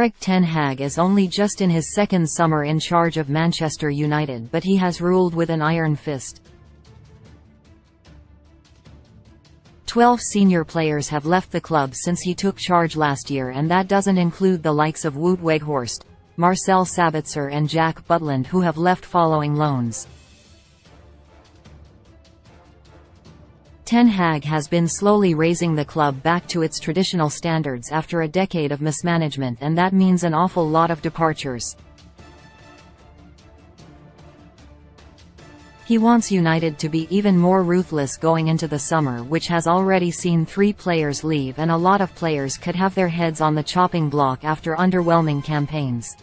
Erik Ten Hag is only just in his second summer in charge of Manchester United, but he has ruled with an iron fist. 12 senior players have left the club since he took charge last year, and that doesn't include the likes of Wout Weghorst, Marcel Sabitzer and Jack Butland, who have left following loans. Ten Hag has been slowly raising the club back to its traditional standards after a decade of mismanagement, and that means an awful lot of departures. He wants United to be even more ruthless going into the summer, which has already seen 3 players leave, and a lot of players could have their heads on the chopping block after underwhelming campaigns.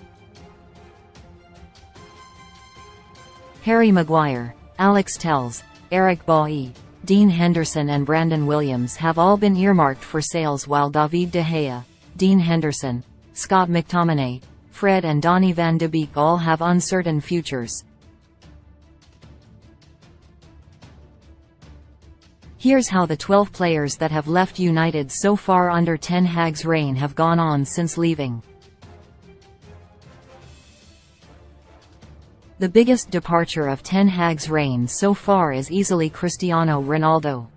Harry Maguire, Alex Telles, Eric Bailly, Dean Henderson and Brandon Williams have all been earmarked for sales, while David De Gea, Dean Henderson, Scott McTominay, Fred and Donny van de Beek all have uncertain futures. Here's how the 12 players that have left United so far under Ten Hag's reign have gone on since leaving. The biggest departure of Ten Hag's reign so far is easily Cristiano Ronaldo.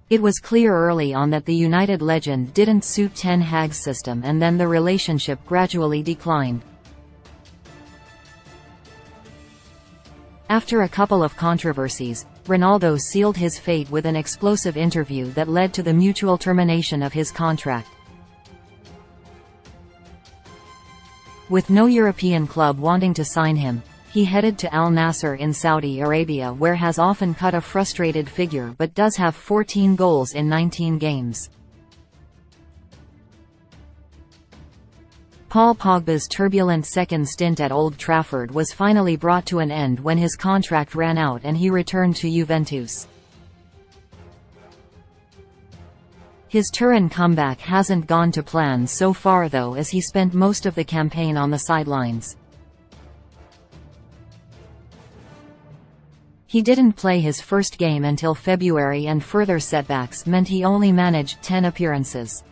It was clear early on that the United legend didn't suit Ten Hag's system, and then the relationship gradually declined. After a couple of controversies, Ronaldo sealed his fate with an explosive interview that led to the mutual termination of his contract. With no European club wanting to sign him, he headed to Al Nassr in Saudi Arabia, where has often cut a frustrated figure but does have 14 goals in 19 games. Paul Pogba's turbulent second stint at Old Trafford was finally brought to an end when his contract ran out and he returned to Juventus. His Turin comeback hasn't gone to plan so far though, as he spent most of the campaign on the sidelines. He didn't play his first game until February, and further setbacks meant he only managed 10 appearances.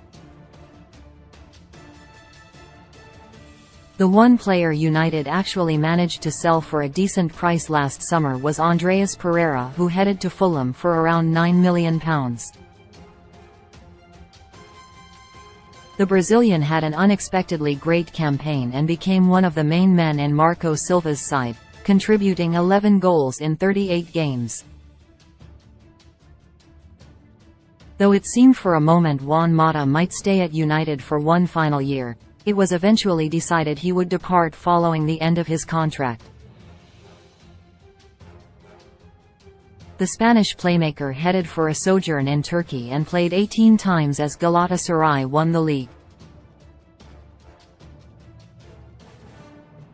The one player United actually managed to sell for a decent price last summer was Andreas Pereira, who headed to Fulham for around £9 million. The Brazilian had an unexpectedly great campaign and became one of the main men in Marco Silva's side, contributing 11 goals in 38 games. Though it seemed for a moment Juan Mata might stay at United for one final year, it was eventually decided he would depart following the end of his contract. The Spanish playmaker headed for a sojourn in Turkey and played 18 times as Galatasaray won the league.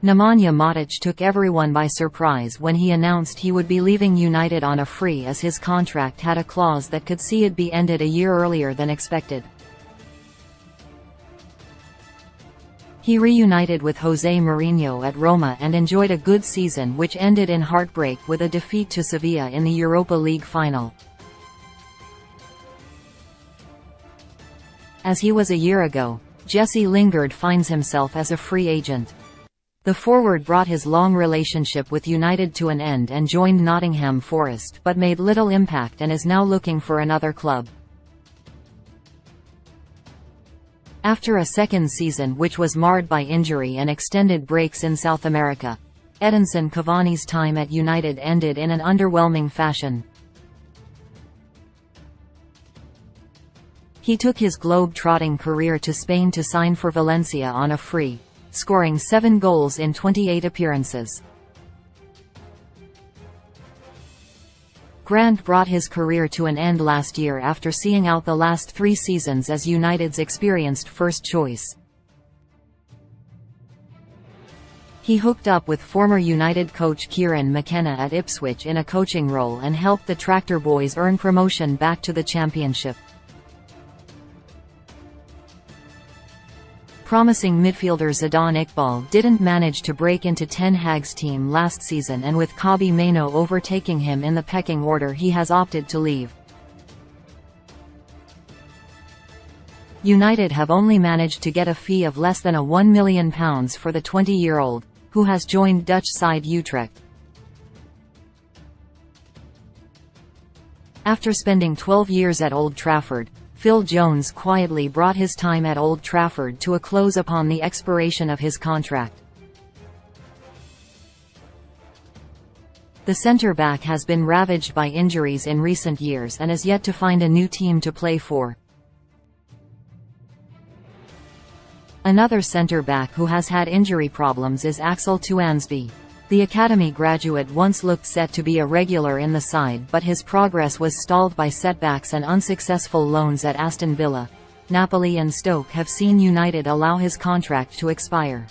Nemanja Matic took everyone by surprise when he announced he would be leaving United on a free, as his contract had a clause that could see it be ended a year earlier than expected. He reunited with José Mourinho at Roma and enjoyed a good season, which ended in heartbreak with a defeat to Sevilla in the Europa League final. As he was a year ago, Jesse Lingard finds himself as a free agent. The forward brought his long relationship with United to an end and joined Nottingham Forest, but made little impact and is now looking for another club. After a second season which was marred by injury and extended breaks in South America, Edinson Cavani's time at United ended in an underwhelming fashion. He took his globe-trotting career to Spain to sign for Valencia on a free, scoring 7 goals in 28 appearances. Grant brought his career to an end last year after seeing out the last 3 seasons as United's experienced first choice. He hooked up with former United coach Kieran McKenna at Ipswich in a coaching role and helped the Tractor Boys earn promotion back to the Championship. Promising midfielder Zidane Iqbal didn't manage to break into Ten Hag's team last season, and with Kobbie Mainoo overtaking him in the pecking order, he has opted to leave. United have only managed to get a fee of less than £1 million for the 20-year-old, who has joined Dutch side Utrecht. After spending 12 years at Old Trafford, Phil Jones quietly brought his time at Old Trafford to a close upon the expiration of his contract. The centre-back has been ravaged by injuries in recent years and is yet to find a new team to play for. Another centre-back who has had injury problems is Axel Tuansby. The academy graduate once looked set to be a regular in the side, but his progress was stalled by setbacks and unsuccessful loans at Aston Villa. Napoli and Stoke have seen United allow his contract to expire.